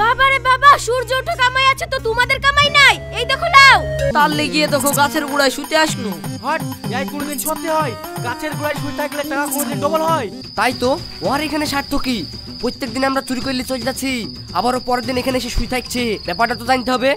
বাবারে বাবা, সূর্য ওঠা কামাই আছে তো তোমাদের কামাই নাই? এই দেখো নাও। তার লেগিয়ে দেখো গাছের গোড়ায় শুতে আসনু। হট, এই কোনদিন সত্যি হয়? গাছের গোড়ায় শুয়ে থাকলে টাকা কোনদিন ডবল হয়? তাই তো, ওর এখানে স্বার্থ কি? প্রত্যেকদিন আমরা চুরি করলে চলে যাচ্ছি, আবারও পরের দিন এখানে এসে শুয়ে থাকছে। ব্যাপারটা তো জানতে হবে।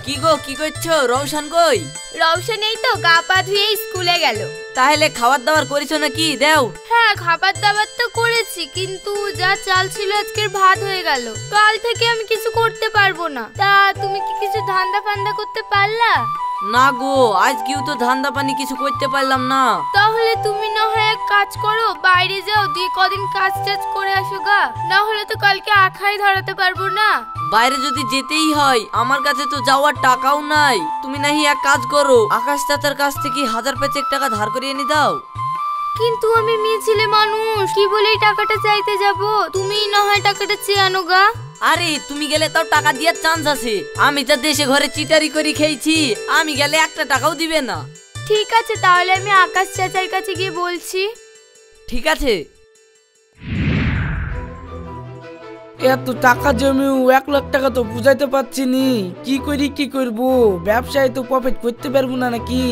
কি গো, কি করছো? রওশন কই? রওশন এই তো গা পা ধুয়ে স্কুলে গেল। তাহলে খাবার দাবার করেছো নাকি? দেও। হ্যাঁ, খাবার দাবার তো করেছি, কিন্তু যা চাল ছিল আজকের ভাত হয়ে গেল। কাল থেকে আমি কিছু করতে পারবো না। তা তুমি কি কিছু ধান্দা ফান্দা করতে পারলা? না গো, আজকেও তো ধান্দা পানি কিছু করতে পারলাম না। তাহলে তুমি না হয় এক কাজ করো, বাইরে যাও, দিয়ে কদিন কাজ টাজ করে আসো গা। না হলে তো কালকে আখাই ধরাতে পারবো না। বাইরে যদি যেতেই হয়, আমার কাছে তো যাওয়ার টাকাও নাই। তুমি নাহি এক কাজ করো, আকাশ চাচার কাছ থেকে 1000 টাকা ধার করে এনে দাও। কিন্তু আমি মেয়ে ছেলে মানুষ, কি বলে এই টাকাটা চাইতে যাব? তুমি না হয় টাকাটা চেয়ে আনো গা। আরে তুমি গেলে তাও টাকা দেওয়ার চান্স আছে। আমি যা দেশে ঘরে চিটারি করে খেয়েছি, আমি গেলে একটা টাকাও দিবে না। ঠিক আছে, তাহলে আমি আকাশ চাচার কাছে গিয়ে বলছি। ঠিক আছে। এত টাকা জমিও 1 লাখ টাকা তো বুঝাইতে পারছি নি। কি করি কি করবো? ব্যবসায় তো প্রফিট করতে পারবো না নাকি?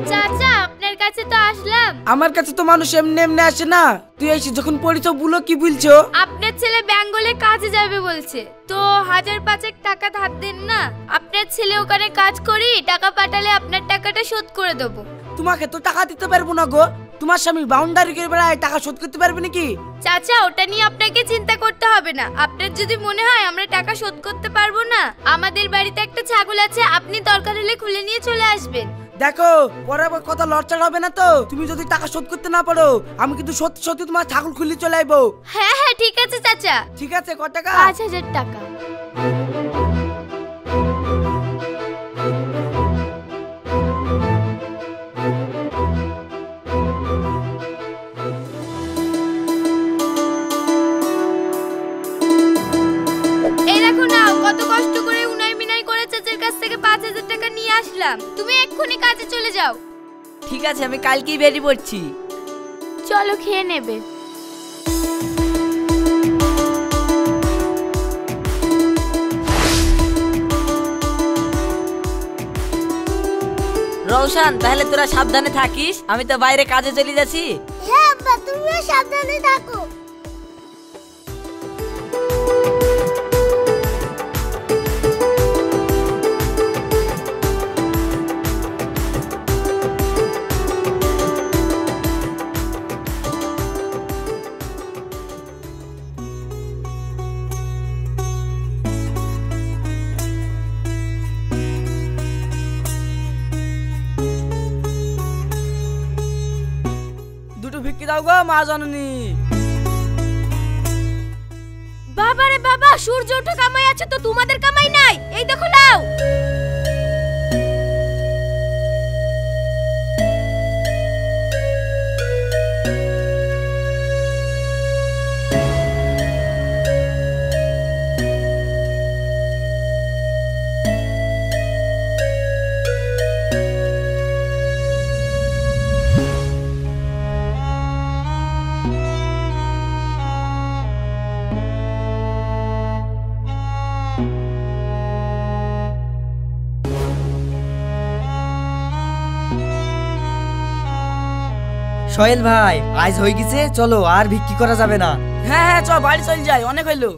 চাচা, আপনার কাছে তো আসলাম। আমার কাছে তো মানুষ এমনি এমনি আসে না। তুই এসে যখন পড়িস বলো, কি বলছো? আপনার ছেলে বেঙ্গলে কাজে যাবে বলছে, তো 1000-5 টাকা ধার দেন না। আপনার ছেলে ওখানে কাজ করি, টাকা পাঠালে আপনার টাকাটা শোধ করে দেবো। তোমাকে তো টাকা দিতে পারবো না গো। তোমার স্বামী বাউন্ডারি করে বেড়ায়, টাকা শোধ করতে পারবে নাকি? চাচা, ওটা নিয়ে আপনাকে চিন্তা করতে হবে না। আপনার যদি মনে হয় আমরা টাকা শোধ করতে পারবো না, আমাদের বাড়িতে একটা ছাগল আছে, আপনি দরকার হলে খুলে নিয়ে চলে আসবেন। দেখো, পরে আবার কথা লড়চড় হবে না তো। তুমি যদি টাকা শোধ করতে না পারো, আমি কিন্তু সত্যি সত্যি তোমার ছাগল খুলে চলে আইবো। হ্যাঁ হ্যাঁ, ঠিক আছে চাচা। ঠিক আছে, কত টাকা? 5000 টাকা। এই দেখো নাও, কত কষ্ট করে উনাই মিনাই করে চাচার কাছ থেকে 5000 টাকা নিয়ে আসলাম। তুমি এক্ষুনি কাজে চলে যাও। ঠিক আছে, আমি কালকেই বেরিয়ে পড়ছি। চলো, খেয়ে নেবে। রওশন, তাহলে তোরা সাবধানে থাকিস, আমি তো বাইরে কাজে চলে যাচ্ছি। হ্যাঁ আব্বা, তুমিও সাবধানে থাকো। দুটো ভিক্ষি দাও গো মা জননী। বাবারে বাবা, সূর্য ওঠা কামাই আছে তো তোমাদের কামাই নাই? এই দেখো নাও। সোহেল ভাই, আজ হয়ে গেছে, চলো আর বিক্রি করা যাবে না। হ্যাঁ হ্যাঁ, চল বাড়ি চল যাই, অনেক হইলো।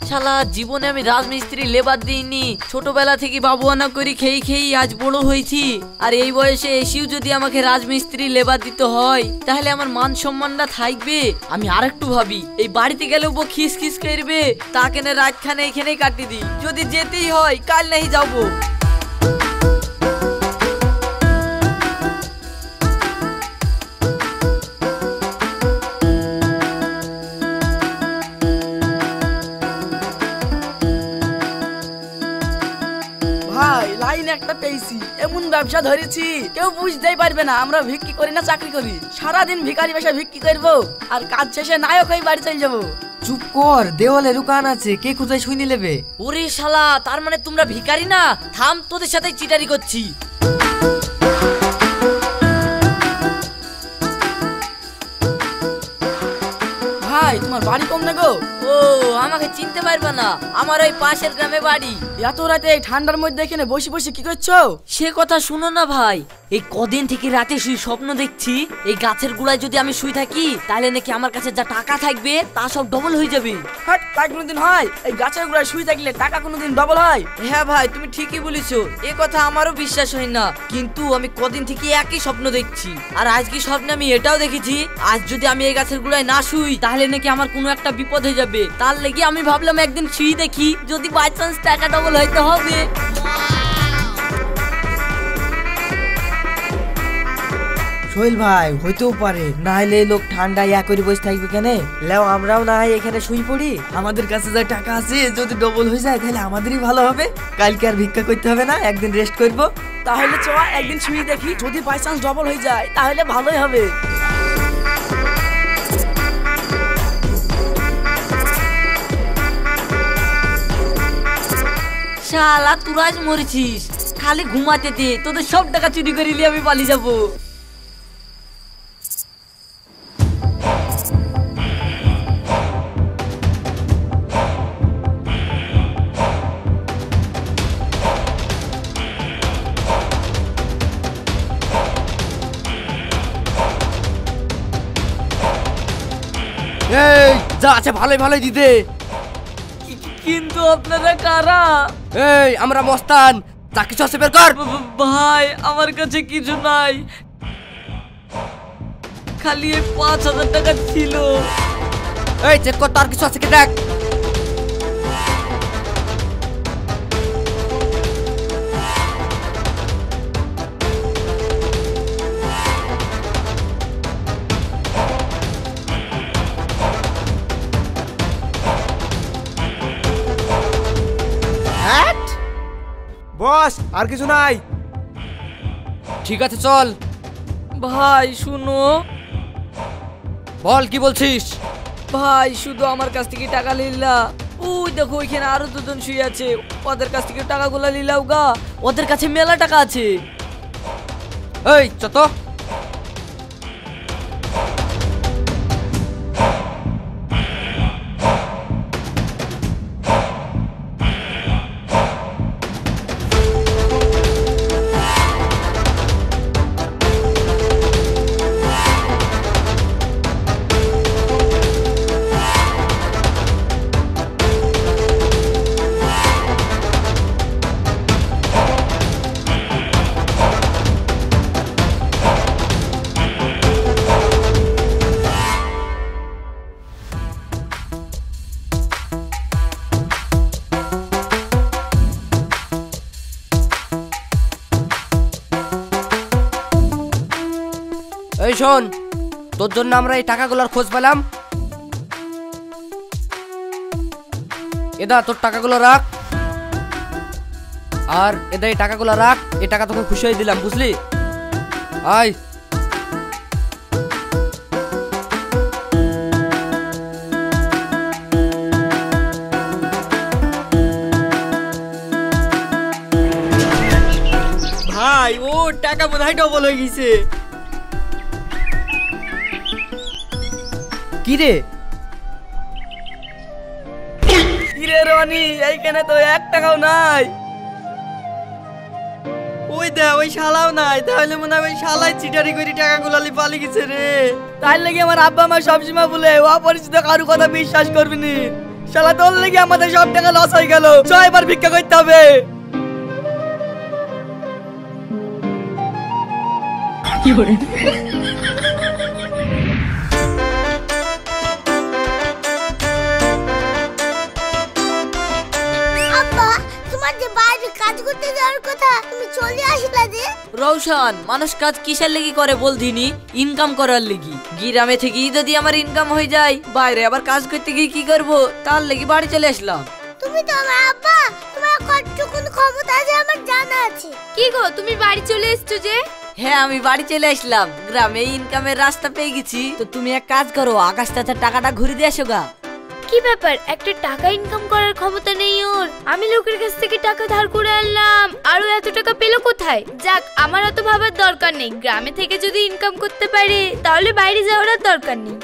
শালা, জীবনে আমি রাজমিস্ত্রি লেবার দিইনি। ছোটবেলা থেকে বাবুয়ানা করে খেয়ে খেয়ে আজ বড় হয়েছি, আর এই বয়সে এসেও যদি আমাকে রাজমিস্ত্রি লেবার দিতে হয়, তাহলে আমার মান সম্মানটা থাকবে? আমি আরেকটু ভাবি, এই বাড়িতে গেলেও বউ খিস খিস করবে, তাকে না রাতখানে এখানেই কাটিয়ে দিই। যদি যেতেই হয়, কাল নাই যাবো। একটা পেয়েছি, এমন ব্যবসা ধরেছি কেউ বুঝতেই পারবে না আমরা ভিক্ষি করি না চাকরি করি। সারাদিন ভিখারি বেশা ভিক্ষি করবো আর কাজ শেষে নায়ক হয়ে বাড়ি চলে যাবো। চুপ কর, দেওয়ালে দোকান আছে, কে কোথায় শুনি নেবে? ওরে শালা, তার মানে তোমরা ভিখারি না? থাম, তোদের সাথে চিটারি করছি। ভাই তোমার বাড়ি কম না গো? ও, আমাকে চিনতে পারবে না? আমার ওই পাশের গ্রামে বাড়ি। এত রাতে এই ঠান্ডার মধ্যে এখানে বসে বসে কি করছো? সে কথা শুনো না ভাই, এই কদিন থেকে রাতে শুই স্বপ্ন দেখছি এই গাছের গোড়ায় যদি আমি শুই থাকি তাহলে নাকি আমার কাছে যা টাকা থাকবে তা সব ডবল হয়ে যাবে। হাট, তা কোনোদিন হয়? এই গাছের গোড়ায় শুয়ে থাকলে টাকা কোনোদিন ডবল হয়? হ্যাঁ ভাই, তুমি ঠিকই বলেছো, এ কথা আমারও বিশ্বাস হয় না, কিন্তু আমি কদিন থেকে একই স্বপ্ন দেখছি। আর আজকে স্বপ্নে আমি এটাও দেখেছি, আজ যদি আমি এই গাছের গোড়ায় না শুই তাহলে নাকি আমার কোনো একটা বিপদ হয়ে যাবে। তার লেগে আমি ভাবলাম একদিন শুয়ে দেখি, যদি বাই চান্স টাকা ডবল হইতে হবে। সোহেল ভাই, হইতেও পারে, না হলে এই লোক ঠান্ডায় এক করে বসে থাকবে কেন? লেও আমরাও না হয় এখানে শুই পড়ি, আমাদের কাছে যা টাকা আছে যদি ডবল হয়ে যায় তাহলে আমাদেরই ভালো হবে। কালকে আর ভিক্ষা করতে হবে না, একদিন রেস্ট করবো। তাহলে চ একদিন শুয়ে দেখি, যদি বাই চান্স ডবল হয়ে যায় তাহলে ভালোই হবে। শালা তোরা আজ মরেছিস, খালি ঘুমাতে দে, তোদের সব টাকা চুরি করে নিয়ে আমি পালিয়ে যাবো। এই যা আছে ভালোই ভালোই দিতে। কিন্তু আপনারা কারা? এই আমরা মস্তান, যা কিছু আছে বের কর। ভাই, আমার কাছে কিছু নাই, খালি 5,000 টাকা ছিল। এই চেক কর, তার কিছু আছে কি দেখ। বস, আর কিছু নাই। ঠিক আছে চল। ভাই শুনো, বল কি বলছিস? ভাই শুধু আমার কাছ থেকে টাকা লিলা, ওই দেখো ওইখানে আরো দুজন শুয়ে আছে, ওদের কাছ থেকে টাকাগুলো লিলাও গা, ওদের কাছে মেলা টাকা আছে। এই চত। এই শোন, তোর জন্য আমরা এই টাকাগুলোর খোঁজ পেলাম। এদা তোর টাকাগুলো রাখ, আর এদা এই টাকাগুলো রাখ, এই টাকা তোকে খুশি হয়ে দিলাম, বুঝলি? আয়। ভাই, ও টাকা বোধহয় ডবল হয়ে গেছে। কি রে? কিরে রনি, এইখানে তো 1 টাকাও নাই। ওই দে, ওই শালাও নাই, তাহলে মনে হয় ওই শালাই চিটারি করে টাকাগুলো পালিয়ে গেছে রে। তাই লাগি আমার আব্বা মা সবসময় বলে অপরিচিত কারো কথা বিশ্বাস করবি নি। শালা তোর লেগে আমাদের সব টাকা লস হয়ে গেল, চ এবার ভিক্ষা করতে হবে। আব্বা, তোমার যে বাইরে কাজ করতে যাওয়ার কথা, তুমি চলে আসলা যে? রৌশন, মানুষ কাজ কিসের লেগে করে বলদিনি? ইনকাম করার লেগে। গ্রামে থেকেই যদি আমার ইনকাম হয়ে যায়, বাইরে আবার কাজ করতে গিয়ে কি করব? তার লেগে বাড়ি চলে আসলাম। তুমি তো আমার আব্বা, তোমার কতটুকুন ক্ষমতা আছে আমার জানা আছে। কি গো তুমি বাড়ি চলে এসছো যে? হ্যাঁ আমি বাড়ি চলে আসলাম, গ্রামে ইনকামের রাস্তা পেয়ে গেছি। তো তুমি এক কাজ করো, আকাশ চাচার টাকাটা ঘুরে দিয়ে আসো গা। কি ব্যাপার, একটা টাকা ইনকাম করার ক্ষমতা নেই ওর? আমি লোকের কাছ থেকে টাকা ধার করে আনলাম, আর ও এত টাকা পেলো কোথায়? যাক, আমার অত ভাবার দরকার নেই। গ্রামে থেকে যদি ইনকাম করতে পারে তাহলে বাইরে যাওয়ার আর দরকার নেই।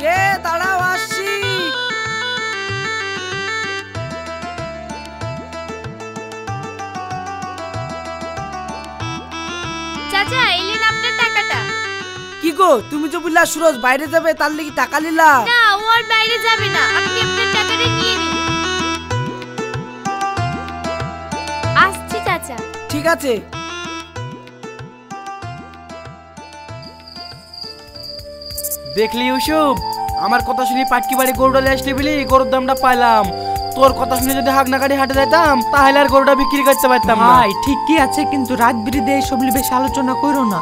কে দাঁড়াও, আসছি। চাচা, এলেন আপনার টাকাটা। কি গো, তুমি যে বললা সুরজ বাইরে যাবে, তার লাগি টাকা নিলা? না, ও আর বাইরে যাবে না, আপনি আপনার টাকাটা নিয়ে নিন। আসছি চাচা। ঠিক আছে। দেখলি ইউসুফ, আমার কথা শুনি পাটকি বাড়ি গরুটা নিয়ে আসলি বলি গরুর দামটা পাইলাম। তোর কথা শুনে যদি হাগনা গাড়ি হাঁটে যেতাম তাহলে আর গরুটা বিক্রি করতে পারতাম না। ভাই ঠিকই আছে, কিন্তু রাত বিরিদে এইসব নিয়ে বেশি আলোচনা করো না।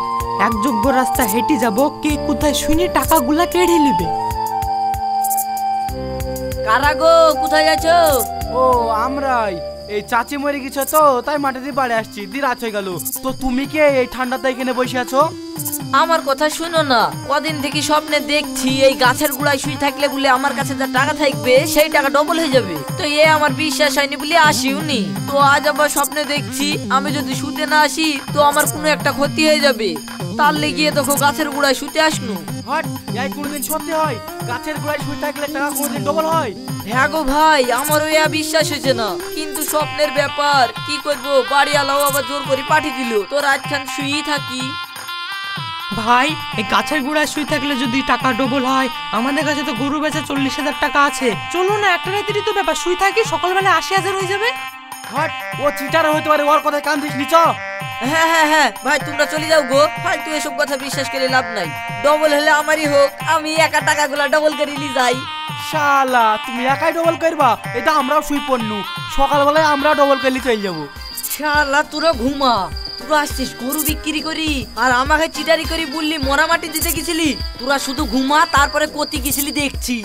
এক যোগ্য রাস্তা হেঁটে যাব, কে কোথায় শুনে টাকাগুলা কেড়ে নিবে। কারা গো, কোথায় যাচ্ছো? ও আমরাই, এই চাচি মরে গেছে তো তাই মাঠে দিয়ে বাড়ি আসছি, দি রাত হয়ে গেল। তো তুমি কে এই ঠান্ডাতে এখানে বসে আছো? আমার কথা শুনো না, কদিন থেকে স্বপ্নে দেখছি এই গাছের গোড়ায় শুয়ে থাকলে বলে আমার কাছে যা টাকা থাকবে সেই টাকা ডবল হয়ে যাবে। তো এ আমার বিশ্বাস হয়নি বলে আসিওনি। তো আজ আবার স্বপ্নে দেখছি আমি যদি শুতে না আসি তো আমার কোনো একটা ক্ষতি হয়ে যাবে। তার লেগিয়ে দেখো গাছের গোড়ায় শুতে আসনু। হট, এই কোনদিন সত্যি হয় গাছের গোড়ায় শুয়ে থাকলে টাকা কোনদিন ডবল হয়? হ্যাঁ গো ভাই, আমারও এ বিশ্বাস হয়েছে না, কিন্তু স্বপ্নের ব্যাপার কি করবো, বাড়ি আলাও আবার জোর করে পাঠিয়ে দিল। তো রাতখান শুয়েই থাকি। ভাই এই গাছের গোড়ায় শুয়ে থাকলে যদি টাকা ডবল হয়, আমাদের কাছে তো গরু বেচা 40,000 টাকা আছে। চলো না, একটা রাতেরই তো ব্যাপার, শুয়ে থাকি, সকালবেলা 80,000 হয়ে যাবে। হট, ও চিটার হতে পারে, ওর কথায় কান দিস নিচ। হ্যাঁ হ্যাঁ হ্যাঁ ভাই, তোমরা চলে যাও গো, ফালতু এসব কথা বিশ্বাস করে লাভ নাই। ডবল হলে আমারই হোক, আমি একা টাকাগুলা ডবল করে নিয়ে যাই। শালা তুমি একাই ডবল করবা? এটা আমরাও শুই পড়নু, সকালবেলায় আমরা ডবল করলে চলে যাবো। শালা তোরা ঘুমা, তোরা আসছিস গরু বিক্রি করি আর আমাকে চিটারি করি বললি মরা মাটি দিতে গেছিলি। তোরা শুধু ঘুমা, তারপরে কতি গেছিলি দেখছি।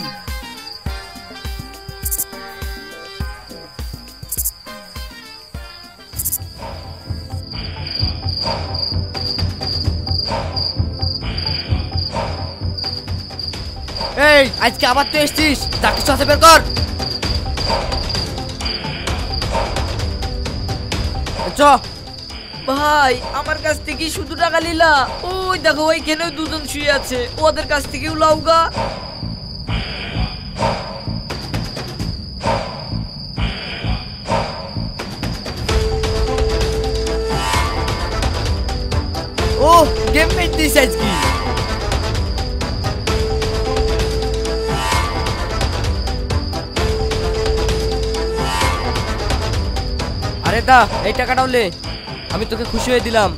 এই আজকে আবার তুই এসছিস, তাকে সাথে বের কর। চ ভাই, আমার কাছ থেকে শুধু টাকা নিলা? ওই দেখো ওইখানেও দুজন শুয়ে আছে, ওদের কাছ থেকেও লাউগা। ও গেম মেটতিস আজকে। আরে দা, এই টাকাটাও লে, আমি তোকে খুশি হয়ে দিলাম।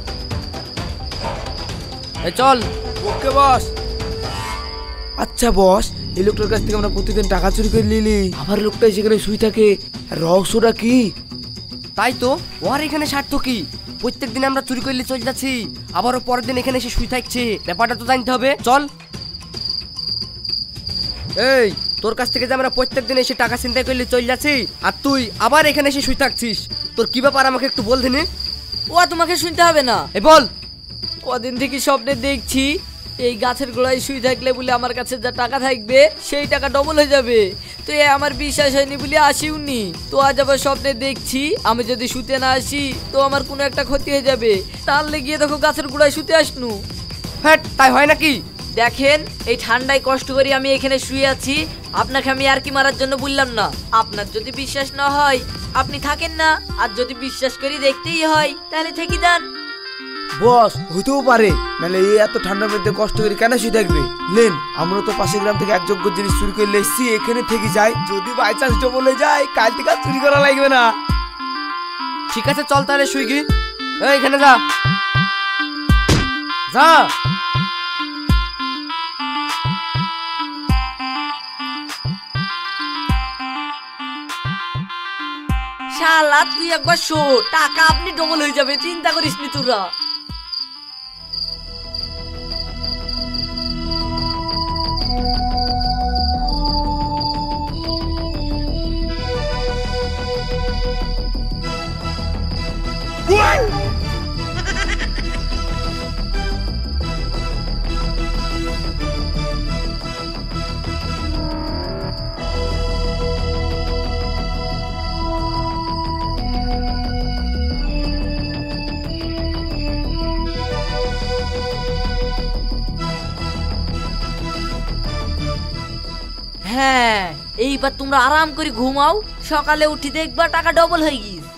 চল। ওকে বস। আচ্ছা বস, এই লোকটার কাছ থেকে আমরা প্রতিদিন টাকা চুরি করে নিলি, আবার লোকটা সেখানে শুয়ে থাকে, রহস্যটা কি? তাই তো, ওর এখানে স্বার্থ কি? প্রত্যেক দিন আমরা চুরি করলে চলে যাচ্ছি, আবারও পরের দিন এখানে এসে শুয়ে থাকছে, ব্যাপারটা তো জানতে হবে। চল। এই তোর কাছ থেকে যে আমরা প্রত্যেক দিন এসে টাকা চিন্তা করলে চলে যাচ্ছি, আর তুই আবার এখানে এসে শুয়ে থাকছিস, তোর কি ব্যাপার আমাকে একটু বল দিনি। ও তোমাকে শুনতে হবে না, এ বল। কদিন থেকে স্বপ্নে দেখছি এই গাছের গোড়ায় শুয়ে থাকলে বলে আমার কাছে যা টাকা থাকবে সেই টাকা ডবল হয়ে যাবে। তো এ আমার বিশ্বাস হয়নি বলে আসিওনি। তো আজ আবার স্বপ্নে দেখছি আমি যদি শুতে না আসি তো আমার কোনো একটা ক্ষতি হয়ে যাবে। তার লেগিয়ে দেখো গাছের গোড়ায় শুতে আসনু। হ্যাঁ তাই হয় নাকি? দেখেন, এই ঠান্ডায় কষ্ট করে আমি এখানে শুয়ে আছি, আপনাকে আমি আর কি মারার জন্য বললাম না। আপনার যদি বিশ্বাস না হয় আপনি থাকেন না, আর যদি বিশ্বাস করি দেখতেই হয় তাহলে থেকে যান। বস হইতেও পারে, নাহলে এই এত ঠান্ডার মধ্যে কষ্ট করে কেন শুয়ে থাকবে? লেন, আমরা তো পাশের গ্রাম থেকে এক যোগ্য জিনিস চুরি করে এসেছি, এখানে থেকে যাই, যদি বাই চান্স ডবল হয়ে যায় কাল থেকে আর চুরি করা লাগবে না। ঠিক আছে চল তাহলে শুই গি। এখানে যা যা। শালা তুই একবার শো, টাকা আপনি ডবল হয়ে যাবে, চিন্তা করিস নি তোরা। হ্যাঁ, এইবার তোমরা আরাম করে ঘুমাও, সকালে উঠি দেখবা টাকা ডবল হয়ে গিয়েছে।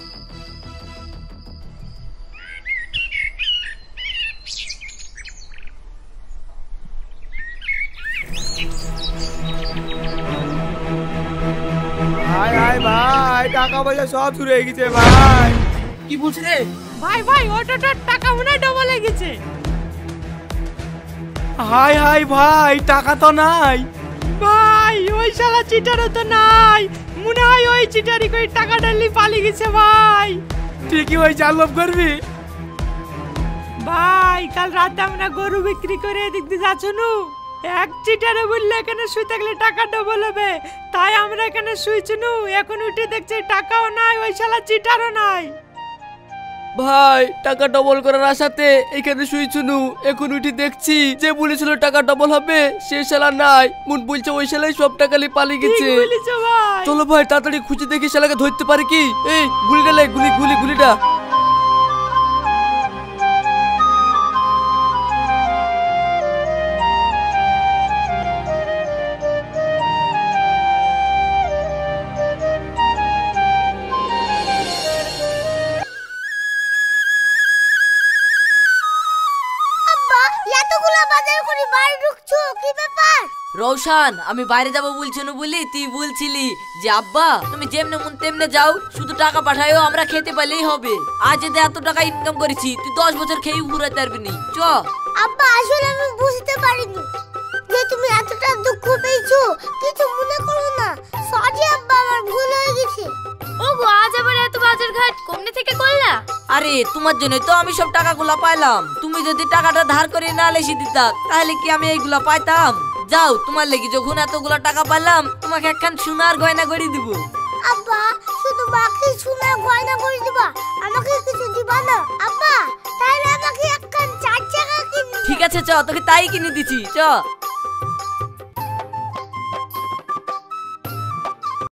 ভাই ভাই ভাই টাকা পয়সা সব চুরি হয়ে গেছে ভাই। কি বলছিস রে? ভাই ভাই ওটাটার টাকা মনে হয় ডবল হয়ে গেছে। হাই হাই ভাই, টাকা তো নাই। ভাই ওই শালা চিটারও তো নাই, মনে হয় ওই চিটারি কই টাকা ডালি পালিয়ে গেছে ভাই। ঠিকই ভাই, চাল লাভ করবি। ভাই কাল রাতে আমরা গরু বিক্রি করে এদিক দিয়ে যাচ্ছনু, এক চিটারে বললে এখানে শুই থাকলে টাকা ডবল হবে, তাই আমরা এখানে শুইছনু। এখন উঠে দেখছি টাকাও নাই, ওই শালা চিটারও নাই। ভাই টাকা ডবল করার আশাতে এখানে শুয়েছুনু, এখন উঠি দেখছি যে বলেছিল টাকা ডবল হবে সে শালা নাই, মুন বলছে ওই শালাই সব টাকা নিয়ে পালিয়ে ঠিক গেছে। বলেছো ভাই। চলো ভাই তাড়াতাড়ি খুঁজে দেখি শালাকে ধরতে পারি কি। এই গুলিটা লাই, গুলি গুলি গুলিটা। আব্বা এতগুলো বাজার করে বাড়ি ঢুকছো, কি ব্যাপার? রৌশান, আমি বাইরে যাব বলছিনু বলি তুই বলছিলি যে আব্বা তুমি যেমনে মন তেমনে যাও, শুধু টাকা পাঠায়ও, আমরা খেতে পাইলেই হবে। আজ যদি এত টাকা ইনকাম করেছি তুই 10 বছর খেয়ে ঘুরাতে পারবি নি। চ। আব্বা আসলে আমি বুঝতে পারিনি যে তুমি এতটা দুঃখ পেয়েছো, কিছু মনে করো না। সরি আব্বা, আমার ভুল হয়ে গেছে। ও গো, আজ আবার এত বাজার ঘাট কমনে থেকে করলা? আরে তোমার জন্য তো আমি সব টাকাগুলা পাইলাম, তুমি যদি টাকাটা ধার করে না লেসি দিতা তাহলে কি আমি এইগুলা পাইতাম? যাও, তোমার লেগে যখন এতগুলা টাকা পাইলাম তোমাকে একখান সোনার গয়না করে দিব। আব্বা শুধু বাকি সোনার গয়না করে দিবা, আমাকে কিছু দিবা না? আব্বা তাহলে আমাকে একখান 4 চাকা কিনে ঠিক আছে চ, তোকে তাই কিনে দিছি চ।